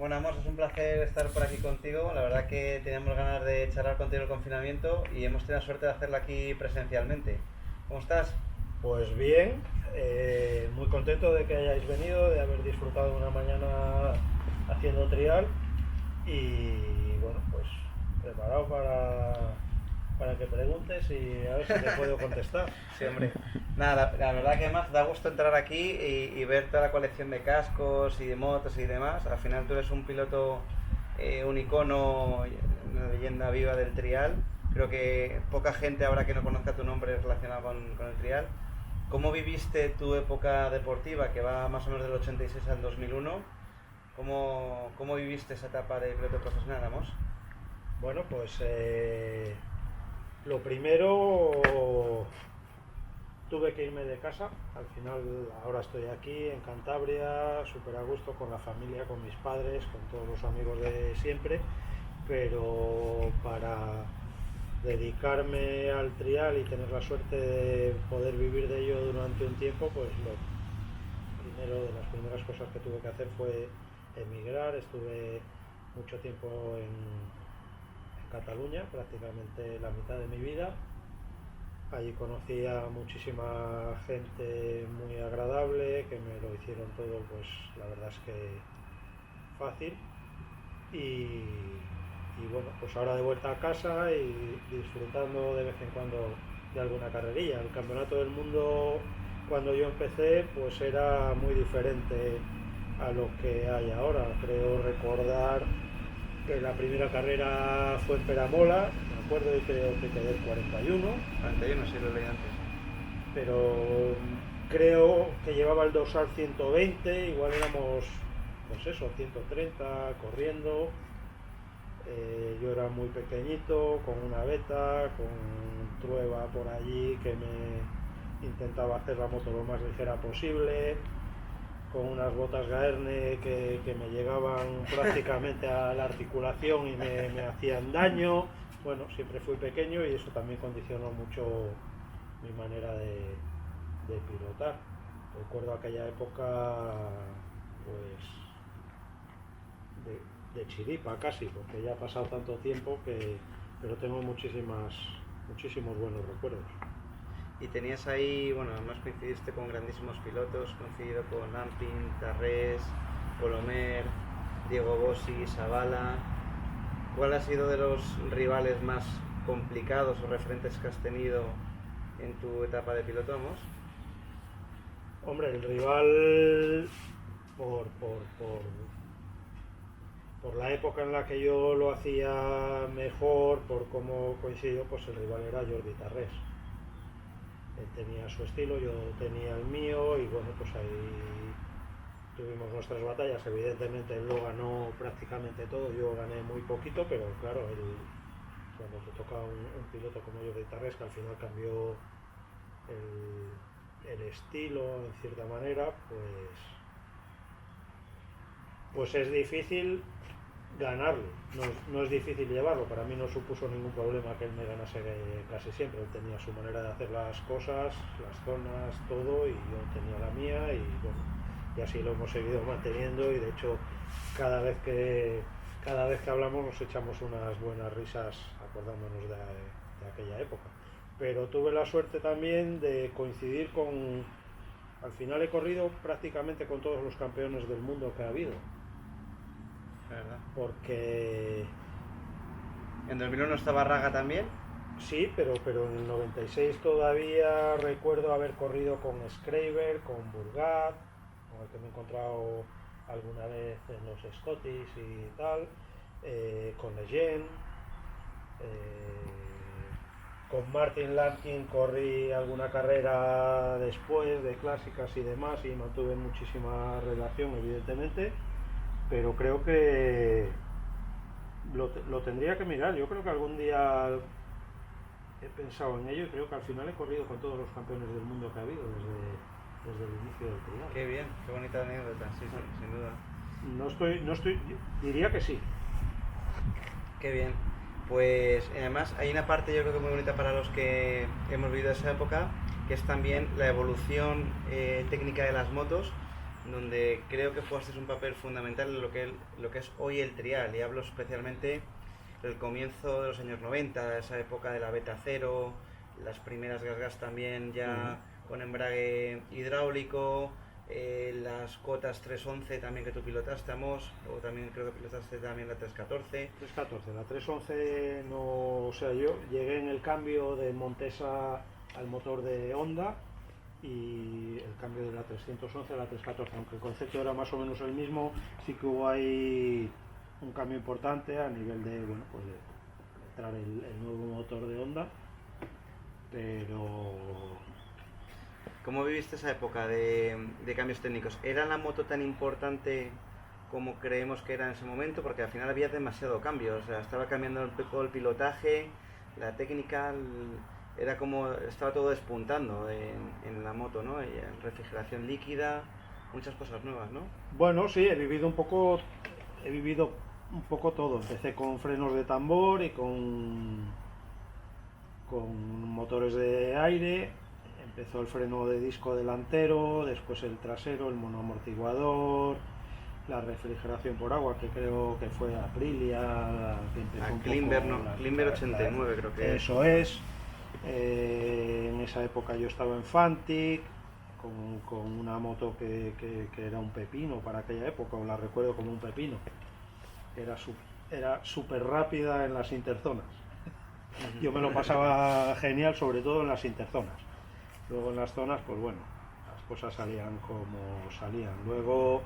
Bueno, Amos, es un placer estar por aquí contigo. La verdad que teníamos ganas de charlar contigo en el confinamiento y hemos tenido la suerte de hacerlo aquí presencialmente. ¿Cómo estás? Pues bien, muy contento de que hayáis venido, de haber disfrutado de una mañana haciendo trial y bueno, pues preparado para que preguntes y a ver si te puedo contestar. Sí, hombre. Nada, la verdad que además da gusto entrar aquí y ver toda la colección de cascos y de motos y demás. Al final tú eres un piloto, un icono, una leyenda viva del trial. Creo que poca gente habrá que no conozca tu nombre relacionado con el trial. ¿Cómo viviste tu época deportiva, que va más o menos del 86 al 2001? ¿Cómo viviste esa etapa de piloto profesional, Amos? Bueno, pues lo primero tuve que irme de casa, al final ahora estoy aquí en Cantabria, súper a gusto con la familia, con mis padres, con todos los amigos de siempre, pero para dedicarme al trial y tener la suerte de poder vivir de ello durante un tiempo, pues lo primero de las primeras cosas que tuve que hacer fue emigrar. Estuve mucho tiempo en Cataluña, prácticamente la mitad de mi vida. Allí conocí a muchísima gente muy agradable, que me lo hicieron todo, pues la verdad es que fácil. Y bueno, pues ahora de vuelta a casa y disfrutando de vez en cuando de alguna carrerilla. El campeonato del mundo cuando yo empecé pues era muy diferente a lo que hay ahora. Creo recordar que la primera carrera fue en Peramola, me acuerdo, y creo que quedé el 41, 41, sí lo leí antes. pero creo que llevaba el dorsal 120, igual éramos, pues eso, 130 corriendo. Yo era muy pequeñito, con una beta, con Trueba por allí que me intentaba hacer la moto lo más ligera posible, con unas botas Gaerne que me llegaban prácticamente a la articulación y me hacían daño. Bueno, siempre fui pequeño y eso también condicionó mucho mi manera de pilotar. Recuerdo aquella época, pues, de chiripa casi, porque ya ha pasado tanto tiempo pero tengo muchísimos buenos recuerdos. Y tenías ahí, bueno, además coincidiste con grandísimos pilotos, coincidido con Ampin, Tarrés, Colomer, Diego Bossi, Sabala. ¿Cuál ha sido de los rivales más complicados o referentes que has tenido en tu etapa de piloto, Amos? Hombre, el rival por la época en la que yo lo hacía mejor, por cómo coincidió, pues el rival era Jordi Tarrés. Él tenía su estilo, yo tenía el mío y bueno, pues ahí tuvimos nuestras batallas. Evidentemente él lo ganó prácticamente todo, yo gané muy poquito, pero claro, cuando te toca un piloto como Jordi Tarrés, que al final cambió el estilo en cierta manera, pues es difícil ganarlo, no es difícil llevarlo. Para mí no supuso ningún problema que él me ganase casi siempre. Él tenía su manera de hacer las cosas, las zonas, todo, y yo tenía la mía, y bueno, y así lo hemos seguido manteniendo, y de hecho cada vez que hablamos nos echamos unas buenas risas acordándonos de aquella época. Pero tuve la suerte también de coincidir al final he corrido prácticamente con todos los campeones del mundo que ha habido. ¿Verdad? Porque ¿En 2001 estaba Raga también? sí, pero en el 96 todavía recuerdo haber corrido con Schreiber, con Burgat, con el que me he encontrado alguna vez en los Scottish y tal, con Lejeune, con Martin Larkin corrí alguna carrera después de clásicas y demás, y mantuve muchísima relación, evidentemente, pero creo que lo tendría que mirar. Yo creo que algún día he pensado en ello y creo que al final he corrido con todos los campeones del mundo que ha habido desde el inicio del trial. Qué bien, qué bonita anécdota, sí, sin duda. No estoy, diría que sí. Qué bien. Pues además hay una parte yo creo que muy bonita para los que hemos vivido esa época, que es también la evolución técnica de las motos. donde creo que jugaste un papel fundamental en lo que es hoy el trial, y hablo especialmente del comienzo de los años 90, esa época de la Beta Cero, las primeras GasGas también ya con embrague hidráulico, las cotas 311 también que tú pilotaste, Amos, o también creo que pilotaste también la 314. 314, la 311 no, o sea, yo llegué en el cambio de Montesa al motor de Honda y el cambio de la 311 a la 314, aunque el concepto era más o menos el mismo, sí que hubo ahí un cambio importante a nivel de, bueno, pues de entrar el nuevo motor de Honda, pero... ¿Cómo viviste esa época de cambios técnicos? ¿Era la moto tan importante como creemos que era en ese momento? Porque al final había demasiado cambio, o sea, estaba cambiando el pilotaje, la técnica, era como, estaba todo despuntando en la moto, ¿no? Y refrigeración líquida, muchas cosas nuevas, ¿no? Bueno, sí, he vivido un poco todo. Empecé con frenos de tambor y con motores de aire. Empezó el freno de disco delantero, después el trasero, el monoamortiguador, la refrigeración por agua, que creo que fue Aprilia, que empezó Climber, ¿no? Climber 89 creo que eso es. En esa época yo estaba en Fantic, con una moto que era un pepino para aquella época, o la recuerdo como un pepino. Era súper rápida en las interzonas. Yo me lo pasaba genial, sobre todo en las interzonas. Luego en las zonas, pues bueno, las cosas salían como salían. Luego,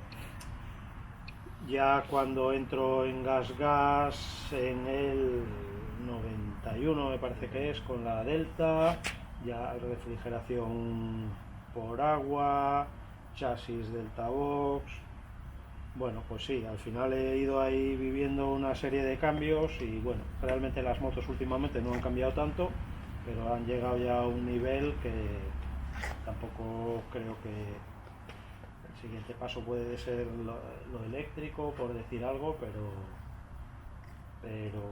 ya cuando entro en GasGas en el 91 me parece que es, con la Delta, ya refrigeración por agua, chasis Delta Box. Bueno, pues sí, al final he ido ahí viviendo una serie de cambios y bueno, realmente las motos últimamente no han cambiado tanto, pero han llegado ya a un nivel que tampoco creo que el siguiente paso puede ser lo eléctrico, por decir algo, pero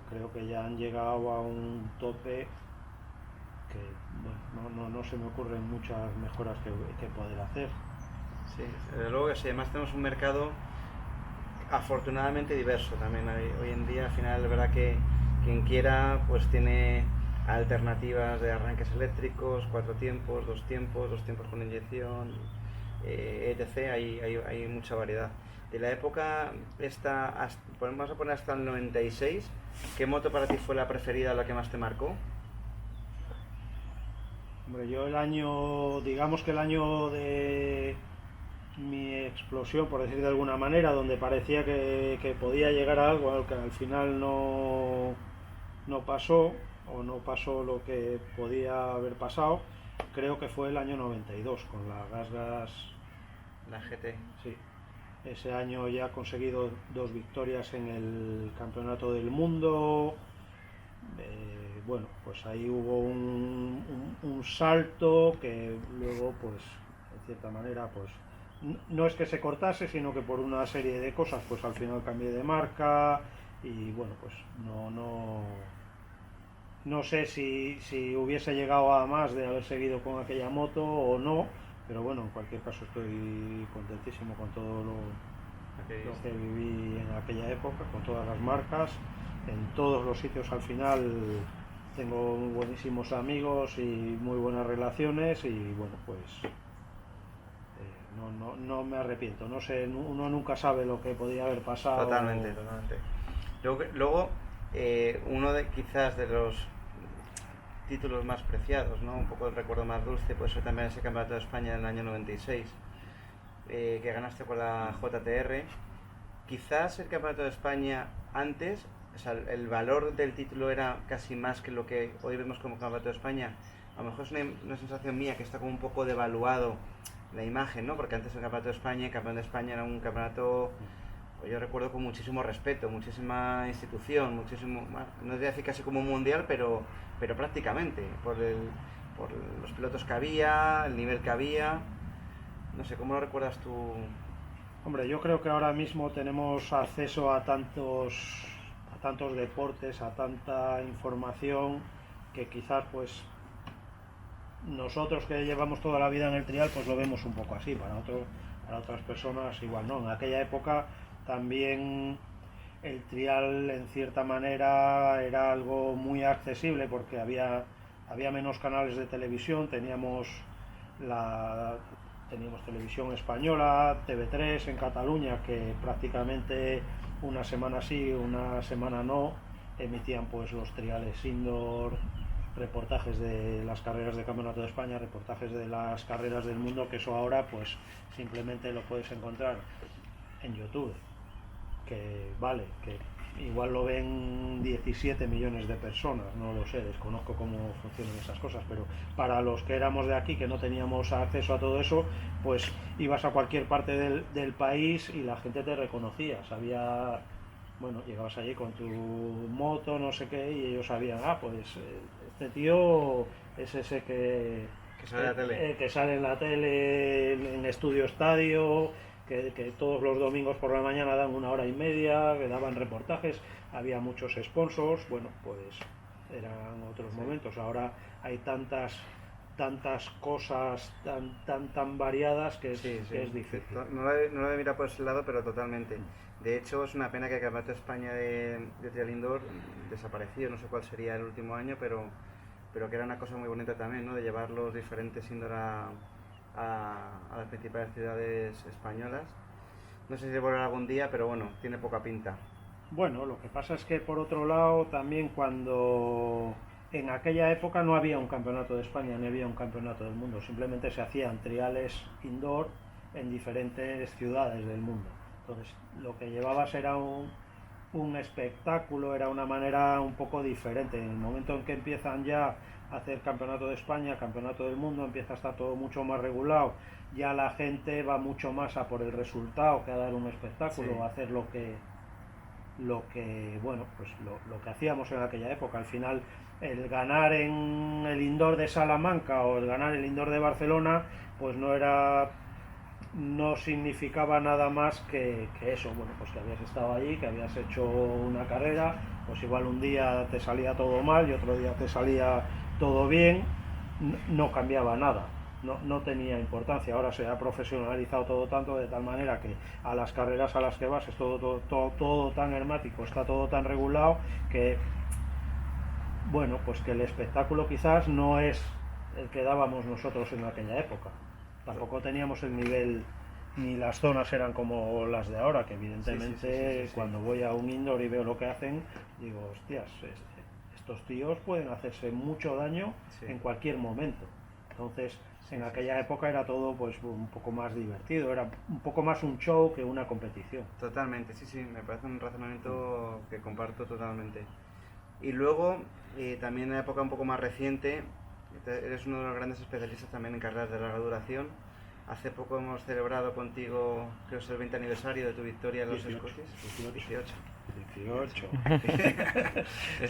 creo que ya han llegado a un tope que bueno, no se me ocurren muchas mejoras que poder hacer. Sí, desde luego que sí, además tenemos un mercado afortunadamente diverso también hoy en día. Al final es verdad que quien quiera pues tiene alternativas de arranques eléctricos, 4 tiempos, 2 tiempos, 2 tiempos con inyección, etc. Hay mucha variedad. De la época esta, vamos a poner hasta el 96, ¿qué moto para ti fue la preferida, la que más te marcó? Hombre, yo digamos que el año de mi explosión, por decir de alguna manera, donde parecía que podía llegar a algo que al final no pasó, o no pasó lo que podía haber pasado, creo que fue el año 92 con la GasGas, la GT. Sí, ese año ya he conseguido 2 victorias en el campeonato del mundo. Bueno, pues ahí hubo un salto que luego, pues en cierta manera, pues no es que se cortase, sino que por una serie de cosas, pues al final cambié de marca y bueno, pues no sé si hubiese llegado a más de haber seguido con aquella moto o no, pero bueno, en cualquier caso estoy contentísimo con todo lo que viví en aquella época, con todas las marcas, en todos los sitios. Al final tengo buenísimos amigos y muy buenas relaciones y bueno, pues no me arrepiento. No sé, uno nunca sabe lo que podía haber pasado. Totalmente. Luego uno de quizás de los títulos más preciados, ¿no? Un poco el recuerdo más dulce, puede ser también ese campeonato de España en el año 96, que ganaste con la JTR. Quizás el campeonato de España antes, o sea, el valor del título era casi más que lo que hoy vemos como campeonato de España. A lo mejor es una sensación mía que está como un poco devaluado la imagen, ¿no? Porque antes el campeonato de España, el campeón de España era un campeonato, pues yo recuerdo, con muchísimo respeto, muchísima institución, muchísimo, no voy a decir casi como un mundial, pero prácticamente, por los pilotos que había, el nivel que había. No sé, ¿cómo lo recuerdas tú? Hombre, yo creo que ahora mismo tenemos acceso a tantos deportes, a tanta información, que quizás pues nosotros que llevamos toda la vida en el trial pues lo vemos un poco así. Para nosotros para otras personas igual no. En aquella época también el trial en cierta manera era algo muy accesible porque había menos canales de televisión, teníamos televisión española, TV3 en Cataluña, que prácticamente una semana sí, una semana no, emitían pues los triales indoor, reportajes de las carreras de Campeonato de España, reportajes de las carreras del mundo, que eso ahora pues simplemente lo puedes encontrar en YouTube, que vale, que igual lo ven 17 millones de personas, no lo sé, desconozco cómo funcionan esas cosas, pero para los que éramos de aquí, que no teníamos acceso a todo eso, pues ibas a cualquier parte del país y la gente te reconocía, sabía, bueno, llegabas allí con tu moto, no sé qué, y ellos sabían, pues este tío es ese que sale en la tele. Que sale en la tele, en Estudio Estadio, que todos los domingos por la mañana dan 1 hora y media, que daban reportajes, había muchos sponsors, bueno, pues eran otros momentos. Ahora hay tantas cosas tan variadas que es difícil. No lo he mirado por ese lado, pero totalmente. De hecho, es una pena que el Campeonato de España de Trial Indoor desapareció, no sé cuál sería el último año, pero que era una cosa muy bonita también, ¿no? De llevar los diferentes indoor a las principales ciudades españolas. No sé si se volverá algún día, pero bueno, tiene poca pinta. Bueno, lo que pasa es que por otro lado también cuando en aquella época no había un campeonato de España ni había un campeonato del mundo, simplemente se hacían triales indoor en diferentes ciudades del mundo. Entonces lo que llevabas era un espectáculo, era una manera un poco diferente. En el momento en que empiezan ya a hacer campeonato de España, campeonato del mundo, empieza a estar todo mucho más regulado, ya la gente va mucho más a por el resultado que a dar un espectáculo, a hacer lo que bueno, pues lo que hacíamos en aquella época. Al final el ganar en el indoor de Salamanca o el ganar el indoor de Barcelona pues no significaba nada más que eso, bueno, pues que habías estado allí, que habías hecho una carrera, pues igual un día te salía todo mal y otro día te salía todo bien, no cambiaba nada. No tenía importancia. Ahora se ha profesionalizado todo tanto de tal manera que a las carreras a las que vas es todo tan hermético, está todo tan regulado que, bueno, pues que el espectáculo quizás no es el que dábamos nosotros en aquella época. Tampoco teníamos el nivel, ni las zonas eran como las de ahora, que evidentemente cuando voy a un indoor y veo lo que hacen, digo, hostias, estos tíos pueden hacerse mucho daño en cualquier momento. Entonces, en aquella época era todo pues un poco más divertido, era un poco más un show que una competición. Totalmente, sí, me parece un razonamiento que comparto totalmente. Y luego, también en la época un poco más reciente, eres uno de los grandes especialistas también en carreras de larga duración. Hace poco hemos celebrado contigo, creo que es el 20 aniversario de tu victoria en los Scottish. 18.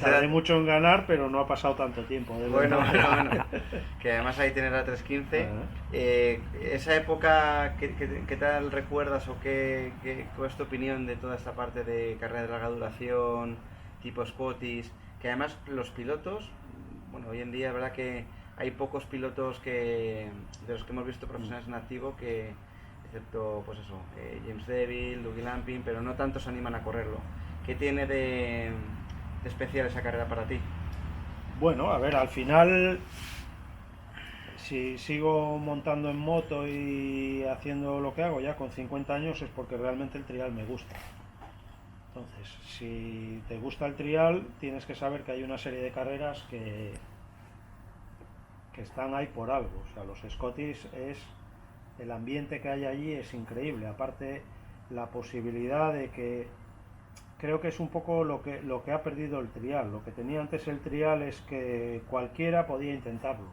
Tardé mucho en ganar, pero no ha pasado tanto tiempo. Bueno, que además ahí tienes la 315. Esa época, ¿qué tal recuerdas o cuál es tu opinión de toda esta parte de carrera de larga duración, tipo Scottish? Que además los pilotos, bueno, hoy en día es verdad que hay pocos pilotos de los que hemos visto profesionales en activo que, excepto pues eso, James Deville, Dougie Lamping, pero no tantos se animan a correrlo. ¿Qué tiene de especial esa carrera para ti? Bueno, a ver, al final, si sigo montando en moto y haciendo lo que hago ya con 50 años es porque realmente el trial me gusta. Entonces, si te gusta el trial, tienes que saber que hay una serie de carreras que están ahí por algo. O sea, los Scottish el ambiente que hay allí es increíble. Aparte, la posibilidad de que creo que es un poco lo que ha perdido el trial. Lo que tenía antes el trial es que cualquiera podía intentarlo.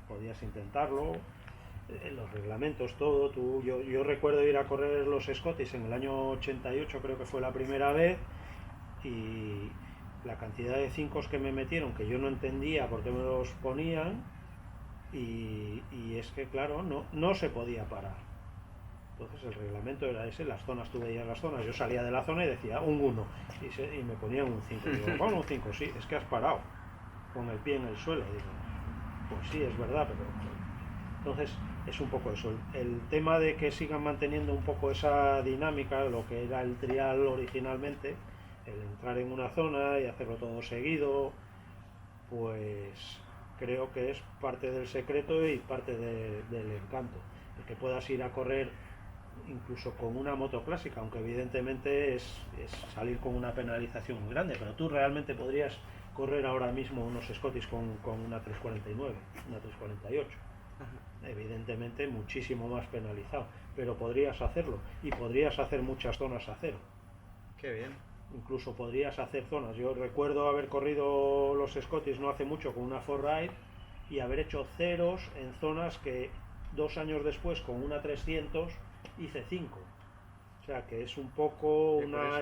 Podías intentarlo. Los reglamentos, todo. Yo recuerdo ir a correr los Scottish en el año 88, creo que fue la primera vez, y la cantidad de 5 que me metieron, que yo no entendía por qué me los ponían, y es que claro, no se podía parar. Entonces el reglamento era ese, las zonas, tú veías las zonas, yo salía de la zona y decía un 1, y me ponían un 5. Digo, bueno, un 5, sí, es que has parado con el pie en el suelo. Digo, pues sí, es verdad, pero Entonces es un poco eso, el tema de que sigan manteniendo un poco esa dinámica, lo que era el trial originalmente, el entrar en una zona y hacerlo todo seguido, pues creo que es parte del secreto y parte del encanto. El que puedas ir a correr incluso con una moto clásica, aunque evidentemente es salir con una penalización muy grande, pero tú realmente podrías correr ahora mismo unos Scotties con una 349, una 348. Evidentemente muchísimo más penalizado, pero podrías hacerlo y podrías hacer muchas zonas a cero. Qué bien. Incluso podrías hacer zonas. Yo recuerdo haber corrido los Scotties no hace mucho con una 4Ride y haber hecho ceros en zonas que 2 años después con una 300 hice 5. O sea que es un poco una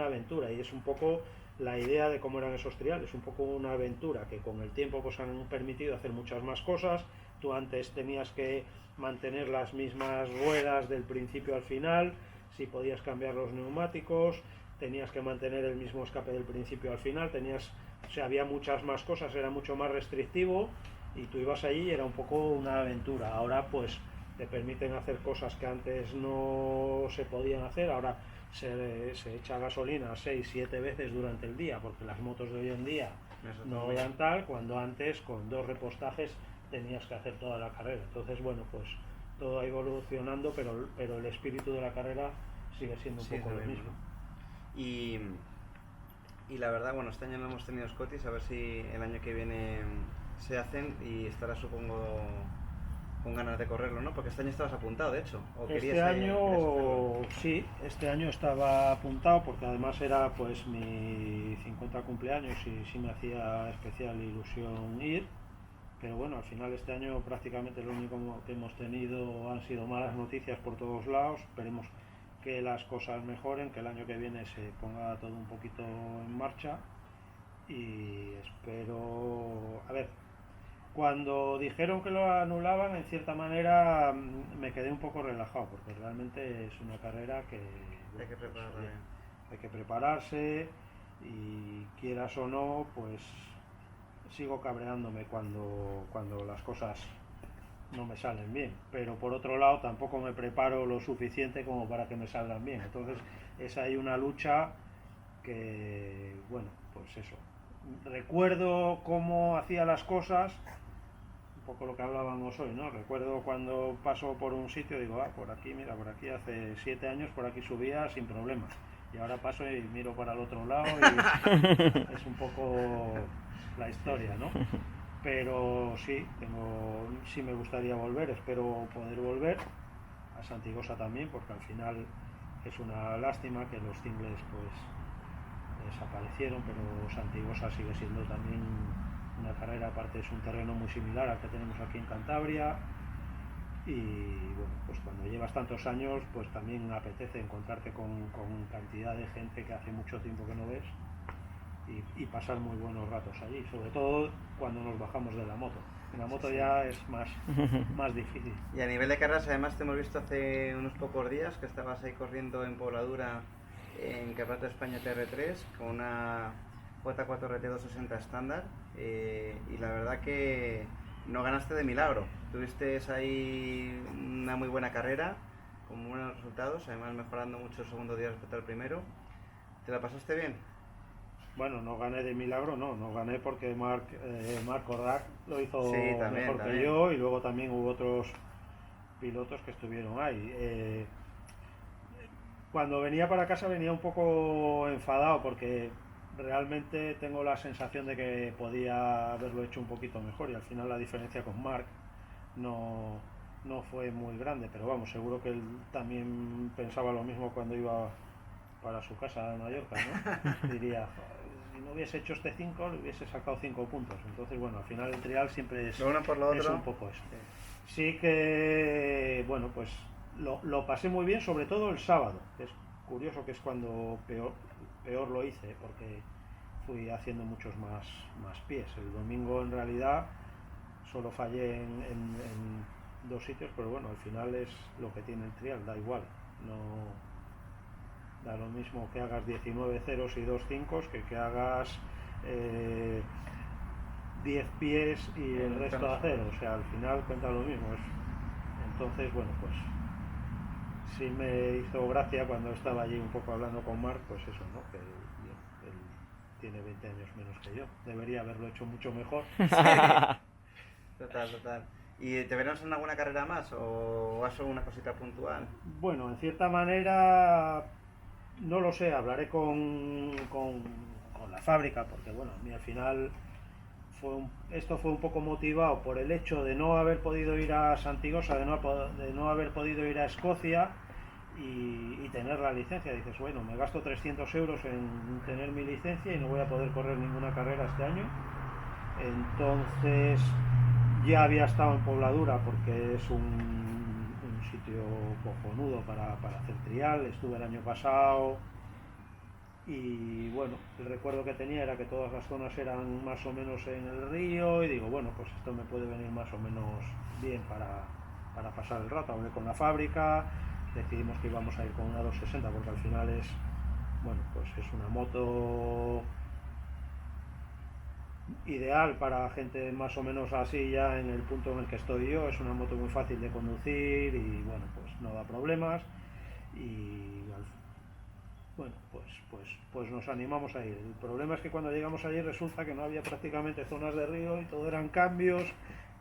aventura y es un poco la idea de cómo eran esos triales, un poco una aventura que con el tiempo pues han permitido hacer muchas más cosas. Tú antes tenías que mantener las mismas ruedas del principio al final, si podías cambiar los neumáticos, tenías que mantener el mismo escape del principio al final, había muchas más cosas, era mucho más restrictivo y tú ibas allí y era un poco una aventura. Ahora pues te permiten hacer cosas que antes no se podían hacer, ahora se echa gasolina 6-7 veces durante el día, porque las motos de hoy en día no vean tal, cuando antes con 2 repostajes tenías que hacer toda la carrera. Entonces bueno, pues todo ha ido evolucionando, pero el espíritu de la carrera sigue siendo un poco lo mismo. Y la verdad, bueno, este año no hemos tenido Scotties, a ver si el año que viene se hacen y estarás, supongo, con ganas de correrlo, ¿no? Porque este año estabas apuntado, de hecho. ¿O este año sí, este año estaba apuntado porque además era pues mi 50 cumpleaños y sí me hacía especial ilusión ir. Pero bueno, al final este año prácticamente lo único que hemos tenido han sido malas noticias por todos lados. Esperemos que las cosas mejoren, que el año que viene se ponga todo un poquito en marcha y espero, a ver, cuando dijeron que lo anulaban, en cierta manera me quedé un poco relajado, porque realmente es una carrera que hay que prepararse y quieras o no, pues sigo cabreándome cuando las cosas no me salen bien, pero por otro lado tampoco me preparo lo suficiente como para que me salgan bien. Entonces es ahí una lucha que, bueno, pues eso. Recuerdo cómo hacía las cosas, un poco lo que hablábamos hoy, ¿no? Recuerdo cuando paso por un sitio, digo, por aquí, mira, por aquí hace 7 años, por aquí subía sin problemas. Y ahora paso y miro para el otro lado y es un poco la historia, ¿no? Pero sí me gustaría volver, espero poder volver a Santigosa también, porque al final es una lástima que los singles pues desaparecieron, pero Santigosa sigue siendo también una carrera, aparte es un terreno muy similar al que tenemos aquí en Cantabria y bueno, pues cuando llevas tantos años pues también apetece encontrarte con cantidad de gente que hace mucho tiempo que no ves y pasar muy buenos ratos allí, sobre todo cuando nos bajamos de la moto. En la moto ya es más difícil. Y a nivel de carreras, además te hemos visto hace unos pocos días que estabas ahí corriendo en Pobladura en Campeonato de España TR3 con una J4RT 260 estándar y la verdad que no ganaste de milagro. Tuviste ahí una muy buena carrera con muy buenos resultados, además mejorando mucho el segundo día respecto al primero. ¿Te la pasaste bien? Bueno, no gané de milagro, no gané porque Marc Orrac lo hizo mejor que yo y luego también hubo otros pilotos que estuvieron ahí. Cuando venía para casa venía un poco enfadado porque realmente tengo la sensación de que podía haberlo hecho un poquito mejor y al final la diferencia con Marc no fue muy grande, pero vamos, seguro que él también pensaba lo mismo cuando iba para su casa de Mallorca, ¿no? Diría, si no hubiese hecho este 5, le hubiese sacado 5 puntos. Entonces, bueno, al final el trial siempre es, es un poco eso. Sí que, bueno, pues lo pasé muy bien, sobre todo el sábado. Es curioso que es cuando peor lo hice, porque fui haciendo muchos más pies. El domingo, en realidad, solo fallé en 2 sitios, pero bueno, al final es lo que tiene el trial, da igual. No da lo mismo que hagas 19 ceros y 2 5 que hagas 10 pies y el resto Claro. acero, o sea, al final cuenta lo mismo. Entonces, bueno, pues sí me hizo gracia cuando estaba allí un poco hablando con Marc, pues eso, ¿no? Que él tiene 20 años menos que yo. Debería haberlo hecho mucho mejor. Total, total. ¿Y te veremos en alguna carrera más o has una cosita puntual? Bueno, en cierta manera, no lo sé, hablaré con la fábrica, porque bueno, a mí al final esto fue un poco motivado por el hecho de no haber podido ir a Santigosa, de no haber podido ir a Escocia y tener la licencia. Dices, bueno, me gasto 300 euros en tener mi licencia y no voy a poder correr ninguna carrera este año. Entonces ya había estado en Pobladura porque es un sitio cojonudo para hacer trial. Estuve el año pasado y bueno, el recuerdo que tenía era que todas las zonas eran más o menos en el río y digo, bueno, pues esto me puede venir más o menos bien para pasar el rato. Hablé con la fábrica, decidimos que íbamos a ir con una 260 porque al final es, bueno, pues es una moto ideal para gente más o menos así ya en el punto en el que estoy yo. Es una moto muy fácil de conducir y bueno, pues no da problemas y bueno, pues nos animamos a ir. El problema es que cuando llegamos allí resulta que no había prácticamente zonas de río y todo eran cambios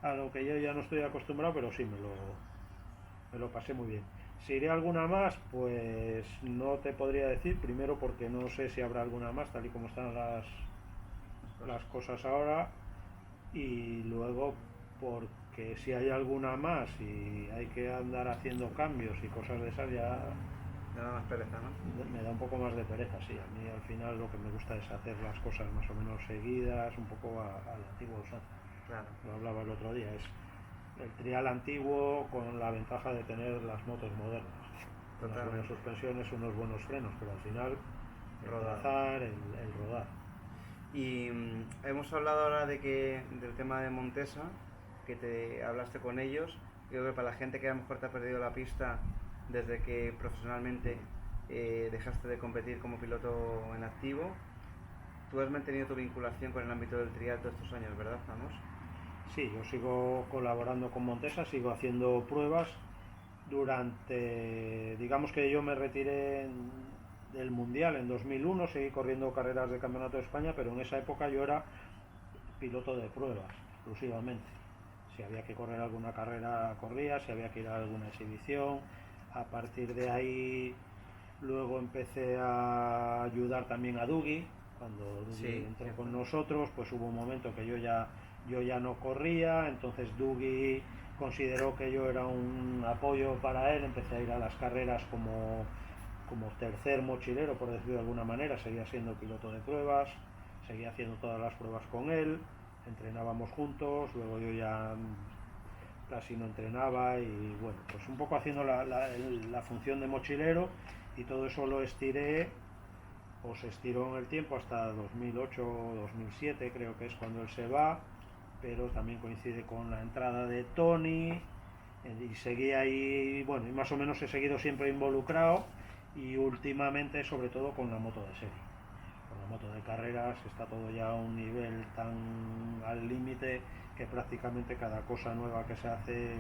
a lo que yo ya no estoy acostumbrado, pero sí me lo pasé muy bien. Si iré alguna más, pues no te podría decir, primero porque no sé si habrá alguna más, tal y como están las cosas ahora, y luego porque si hay alguna más y hay que andar haciendo cambios y cosas de esas, ya Nada más pereza, ¿no? me da un poco más de pereza. Sí, a mí al final lo que me gusta es hacer las cosas más o menos seguidas, un poco a la antigua usanza. Claro. Lo hablaba el otro día, es el trial antiguo con la ventaja de tener las motos modernas. Unas buenas suspensiones, unos buenos frenos, pero al final el rodar, el rodar. Y hemos hablado ahora del tema de Montesa, que te hablaste con ellos. Creo que para la gente que a lo mejor te ha perdido la pista desde que profesionalmente dejaste de competir como piloto en activo, tú has mantenido tu vinculación con el ámbito del trial todos estos años, ¿verdad, Vamos? Sí, yo sigo colaborando con Montesa, sigo haciendo pruebas. Digamos que yo me retiré del Mundial en 2001, seguí corriendo carreras de Campeonato de España, pero en esa época yo era piloto de pruebas exclusivamente. Si había que correr alguna carrera, corría, si había que ir a alguna exhibición. A partir de ahí, luego empecé a ayudar también a Dougie. Cuando Dougie entró con nosotros, pues hubo un momento que yo ya no corría, entonces Dougie consideró que yo era un apoyo para él, empecé a ir a las carreras como tercer mochilero, por decirlo de alguna manera. Seguía siendo piloto de pruebas, seguía haciendo todas las pruebas con él, entrenábamos juntos, luego yo ya casi no entrenaba y bueno, pues un poco haciendo la función de mochilero, y todo eso lo estiré, o se estiró en el tiempo hasta 2008 o 2007, creo que es cuando él se va, pero también coincide con la entrada de Tony y seguí ahí, bueno, y más o menos he seguido siempre involucrado, y últimamente sobre todo con la moto de serie. Con la moto de carreras está todo ya a un nivel tan al límite que prácticamente cada cosa nueva que se hace,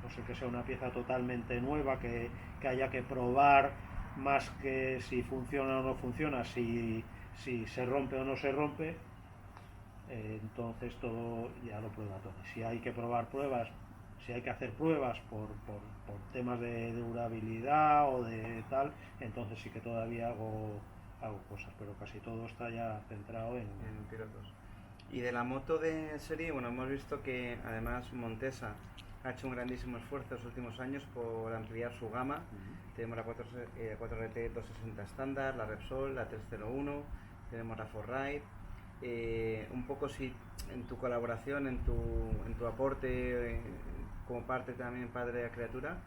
no sé, que sea una pieza totalmente nueva, que haya que probar más que si funciona o no funciona, si se rompe o no se rompe. Entonces todo ya lo prueba todo. Si hay que probar pruebas, si hay que hacer pruebas por temas de durabilidad o de tal, entonces sí que todavía hago cosas, pero casi todo está ya centrado en pilotos. Y de la moto de serie, bueno, hemos visto que además Montesa ha hecho un grandísimo esfuerzo en los últimos años por ampliar su gama. Tenemos la 4RT 260 estándar, la Repsol, la 301, tenemos la Forride. Un poco si en tu colaboración, en tu aporte como parte también padre de la criatura,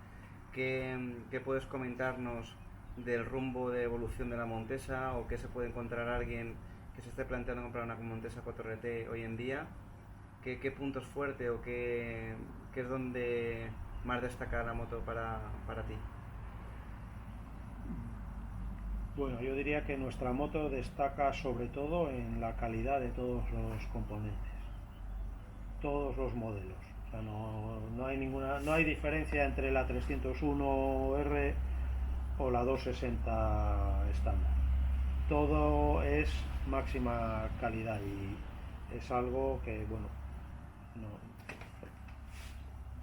¿qué puedes comentarnos del rumbo de evolución de la Montesa, o qué se puede encontrar alguien que se esté planteando comprar una Montesa 4RT hoy en día? ¿Qué puntos fuertes o qué es donde más destaca la moto para ti? Bueno, yo diría que nuestra moto destaca sobre todo en la calidad de todos los componentes, todos los modelos. O sea, no hay diferencia entre la 301R o la 260 estándar. Todo es máxima calidad y es algo que, bueno, no,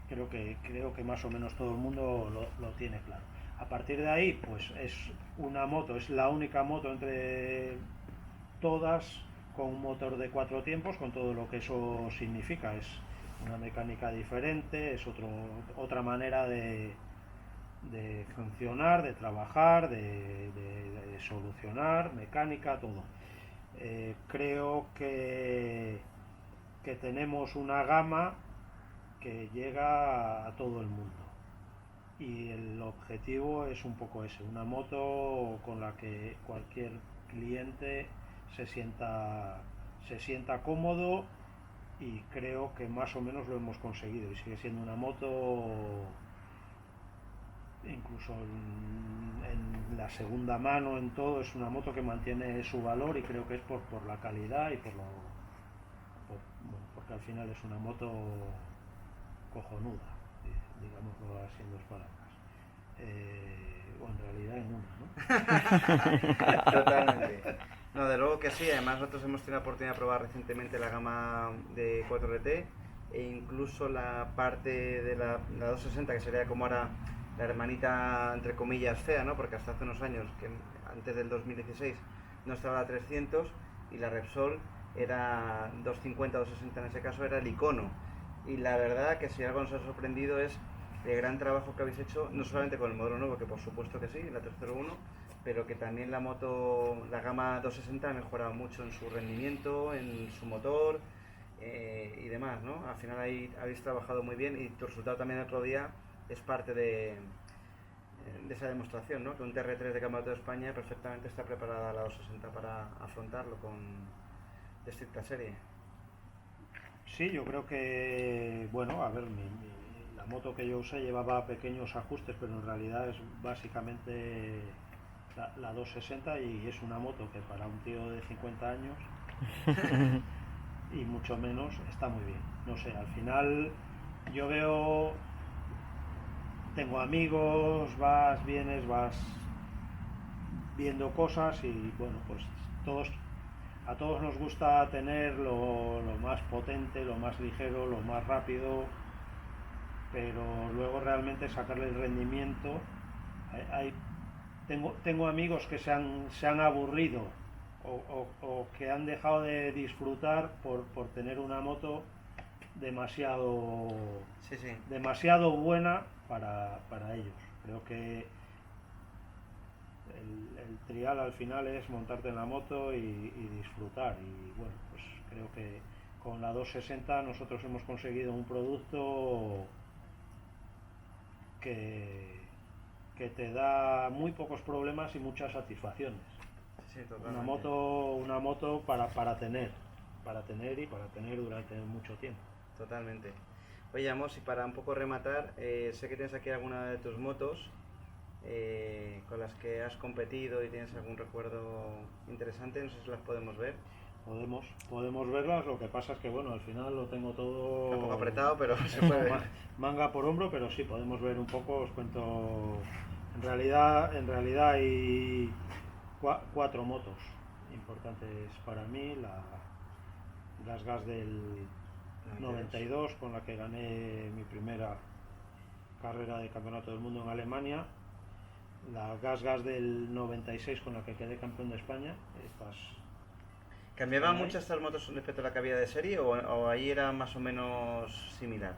creo que más o menos todo el mundo lo tiene claro. A partir de ahí, pues es una moto, es la única moto entre todas con un motor de 4 tiempos, con todo lo que eso significa. Es una mecánica diferente, es otra manera de funcionar, de trabajar, de solucionar, mecánica, todo. Creo que tenemos una gama que llega a todo el mundo y el objetivo es un poco ese, una moto con la que cualquier cliente se sienta cómodo, y creo que más o menos lo hemos conseguido y sigue siendo una moto, incluso en la segunda mano, en todo, es una moto que mantiene su valor, y creo que es por la calidad y porque al final es una moto cojonuda, digámoslo así en dos palabras, o en realidad en una, ¿no? Totalmente. No, de luego que sí. Además nosotros hemos tenido la oportunidad de probar recientemente la gama de 4RT e incluso la parte de la 260, que sería como ahora la hermanita entre comillas fea, ¿no? Porque hasta hace unos años, que antes del 2016, no estaba la 300, y la Repsol era 250, 260 en ese caso, era el icono. Y la verdad que si algo nos ha sorprendido es el gran trabajo que habéis hecho, no solamente con el modelo nuevo, que por supuesto que sí, la 301, pero que también la moto, la gama 260 ha mejorado mucho en su rendimiento, en su motor y demás, ¿no? Al final ahí habéis trabajado muy bien, y tu resultado también el otro día es parte de esa demostración, ¿no? Que un TR3 de Campeonato de España perfectamente está preparada la 260 para afrontarlo de estricta serie. Sí, yo creo que, bueno, a ver, la moto que yo usé llevaba pequeños ajustes, pero en realidad es básicamente la 260, y es una moto que para un tío de 50 años y mucho menos está muy bien. No sé, al final yo veo, tengo amigos, vienes, vas viendo cosas, y bueno, pues a todos nos gusta tener lo más potente, lo más ligero, lo más rápido, pero luego realmente sacarle el rendimiento. Tengo amigos que se han aburrido o que han dejado de disfrutar por tener una moto demasiado, sí, sí, demasiado buena para ellos. Creo que el trial al final es montarte en la moto y disfrutar, y bueno, pues creo que con la 260 nosotros hemos conseguido un producto que te da muy pocos problemas y muchas satisfacciones. sí, Una moto para tener y para tener durante mucho tiempo. Totalmente. Oye, Amos, y para un poco rematar, sé que tienes aquí alguna de tus motos con las que has competido y tienes algún recuerdo interesante, no sé si las podemos ver. Podemos verlas, lo que pasa es que bueno, al final lo tengo todo un poco apretado, pero se puede ver. Manga por hombro, pero sí, podemos ver un poco, os cuento. En realidad hay 4 motos importantes para mí: la Gas del 92, con la que gané mi primera carrera de campeonato del mundo en Alemania; la Gas del 96, con la que quedé campeón de España. ¿Cambiaban muchas estas motos respecto a la que había de serie, o ahí era más o menos similar?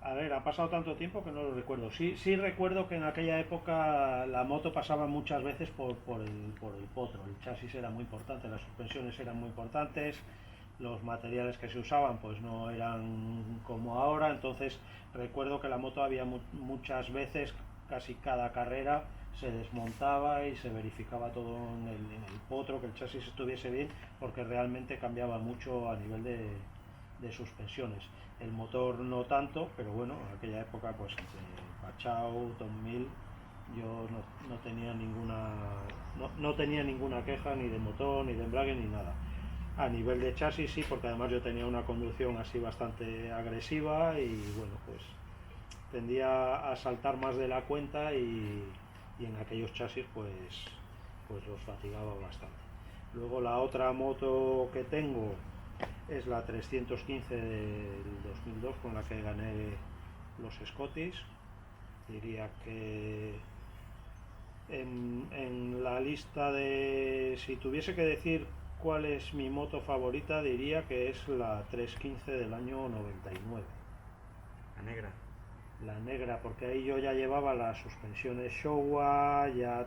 A ver, ha pasado tanto tiempo que no lo recuerdo. Sí recuerdo que en aquella época la moto pasaba muchas veces por el potro. El chasis era muy importante, las suspensiones eran muy importantes, los materiales que se usaban pues no eran como ahora. Entonces recuerdo que la moto había muchas veces, casi cada carrera, se desmontaba y se verificaba todo en el potro, que el chasis estuviese bien, porque realmente cambiaba mucho a nivel de suspensiones. El motor no tanto, pero bueno, en aquella época pues entre Pachau, 2000, Yo no tenía no tenía ninguna queja ni de motor, ni de embrague, ni nada. A nivel de chasis sí, porque además yo tenía una conducción así bastante agresiva y bueno, pues tendía a saltar más de la cuenta y en aquellos chasis pues los fatigaba bastante. Luego la otra moto que tengo es la 315 del 2002 con la que gané los Scottish. Diría que en la lista de, si tuviese que decir cuál es mi moto favorita, diría que es la 315 del año 99. La negra. La negra, porque ahí yo ya llevaba las suspensiones Showa, ya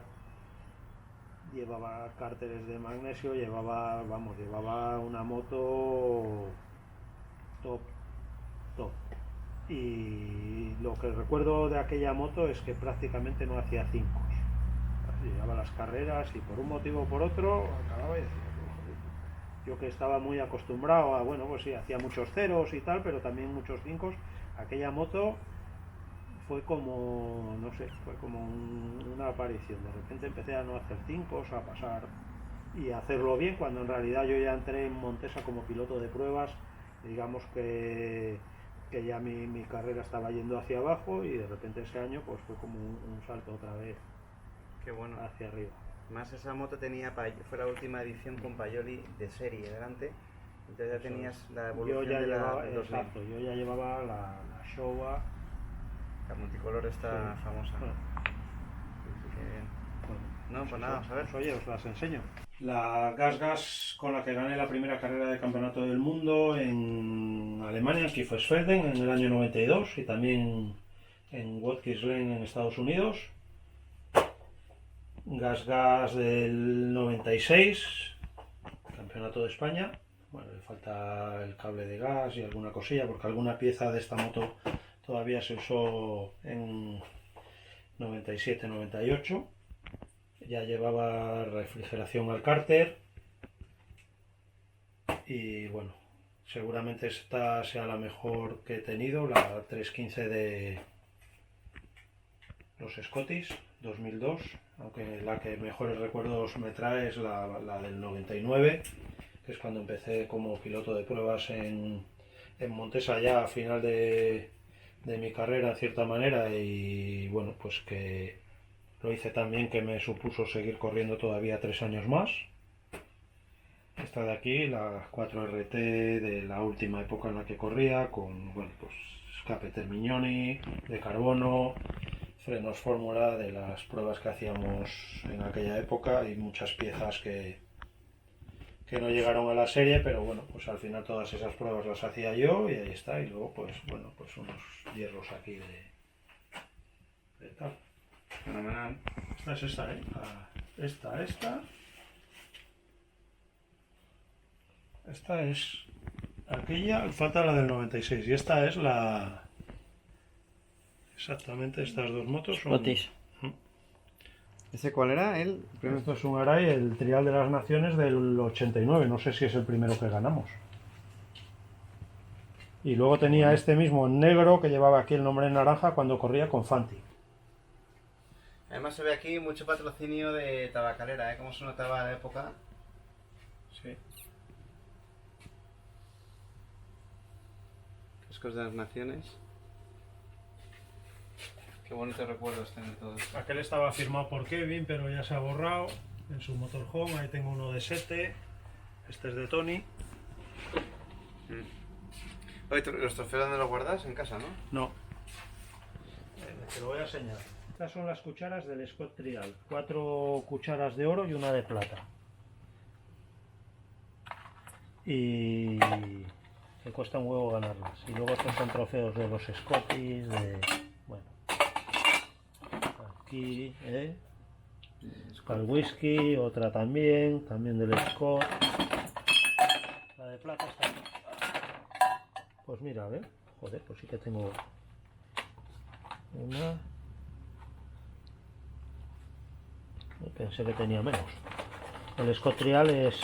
llevaba cárteres de magnesio, llevaba una moto top. Y lo que recuerdo de aquella moto es que prácticamente no hacía cincos. Llegaba las carreras y por un motivo o por otro acababa y decía, yo que estaba muy acostumbrado a, bueno, pues sí, hacía muchos ceros y tal, pero también muchos cincos, aquella moto fue como, no sé, fue como una aparición. De repente empecé a no hacer cincos, a pasar y a hacerlo bien, cuando en realidad yo ya entré en Montesa como piloto de pruebas. Digamos que ya mi carrera estaba yendo hacia abajo y de repente ese año pues fue como un salto otra vez. Qué bueno. Hacia arriba. Más esa moto fue la última edición con Paioli de serie delante, entonces ya tenías la evolución yo de llevaba, la 2000. exacto, yo ya llevaba la Showa. La multicolor está famosa. Sí, qué bien. Bueno, no, pues nada, vamos a ver. Pues oye, os las enseño. La Gas con la que gané la primera carrera de campeonato del mundo en Alemania, en Kiefersfelden, en el año 92, y también en Watkins Glen en Estados Unidos. Gas del 96, campeonato de España. Bueno, le falta el cable de gas y alguna cosilla, porque alguna pieza de esta moto todavía se usó en 97-98. Ya llevaba refrigeración al cárter y bueno, seguramente esta sea la mejor que he tenido, la 315 de los Scottish 2002, aunque la que mejores recuerdos me trae es la del 99, que es cuando empecé como piloto de pruebas en Montesa, ya a final de mi carrera en cierta manera, y bueno, pues que lo hice tan bien que me supuso seguir corriendo todavía 3 años más. Esta de aquí, la 4RT de la última época en la que corría, con bueno, pues escape Termignoni de carbono, frenos fórmula de las pruebas que hacíamos en aquella época y muchas piezas que no llegaron a la serie, pero bueno, pues al final todas esas pruebas las hacía yo y ahí está. Y luego pues bueno, pues unos hierros aquí de tal. Fenomenal. Esta es esta, esta. Esta es aquella, falta la del 96 y esta es la... Exactamente, estas dos motos son... Scottish. ¿Ese cuál era? Esto es un Arai, el Trial de las Naciones del 89, no sé si es el primero que ganamos. Y luego tenía este mismo en negro que llevaba aquí el nombre en naranja cuando corría con Fanti. Además se ve aquí mucho patrocinio de tabacalera, ¿eh? Cómo se notaba la época. Sí. Cascos de las Naciones. Qué bonitos recuerdos tener todos. Aquel estaba firmado por Kevin, pero ya se ha borrado en su motorhome. Ahí tengo uno de Sete, este es de Tony. Oye, ¿los trofeos dónde los guardas? En casa, ¿no? No. Te lo voy a enseñar. Estas son las cucharas del Scott Trial. 4 cucharas de oro y una de plata. Y que cuesta un huevo ganarlas. Y luego estos son trofeos de los Scottish, de... bueno. Aquí, para el whisky, otra también del Scott. La de plata está aquí. Pues mira, a ver, joder, pues sí que tengo una. Pensé que tenía menos. El Scott Trial es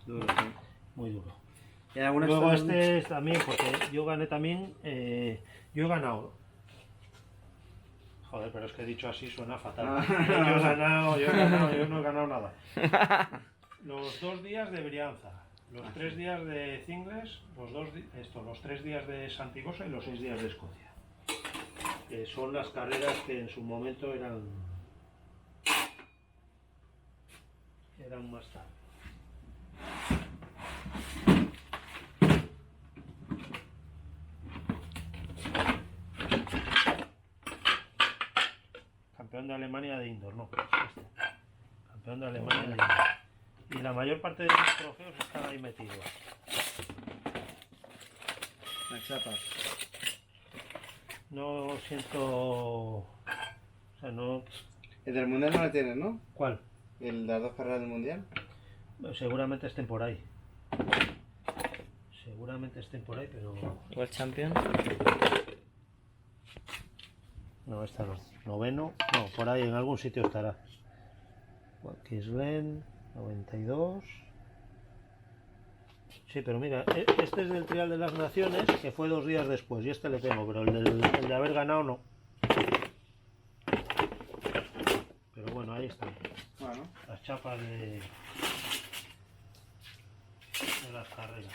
Duro, sí. muy duro. ¿Y alguna Luego están- este es también, porque yo gané también, yo he ganado Joder, pero es que dicho así suena fatal. Yo no he ganado nada. Los 2 días de Brianza, los 3 días de Cingles, los 3 días de Santigosa y los 6 días de Escocia. Que son las carreras que en su momento eran más tarde. Campeón de Alemania de indoor, no. Campeón de Alemania de indoor. Y la mayor parte de los trofeos están ahí metidos. Las chapas. No siento... O sea, no... El del mundial no lo tienes, ¿no? ¿Cuál? El de las 2 carreras del mundial. Seguramente estén por ahí. Seguramente estén por ahí, pero... World Champion. No, esta no. Noveno. No, por ahí en algún sitio estará. Kislen, 92. Sí, pero mira, este es del Trial de las Naciones, que fue 2 días después, y este le tengo, pero el de haber ganado no. Pero bueno, ahí están. Bueno. Las chapas de las carreras.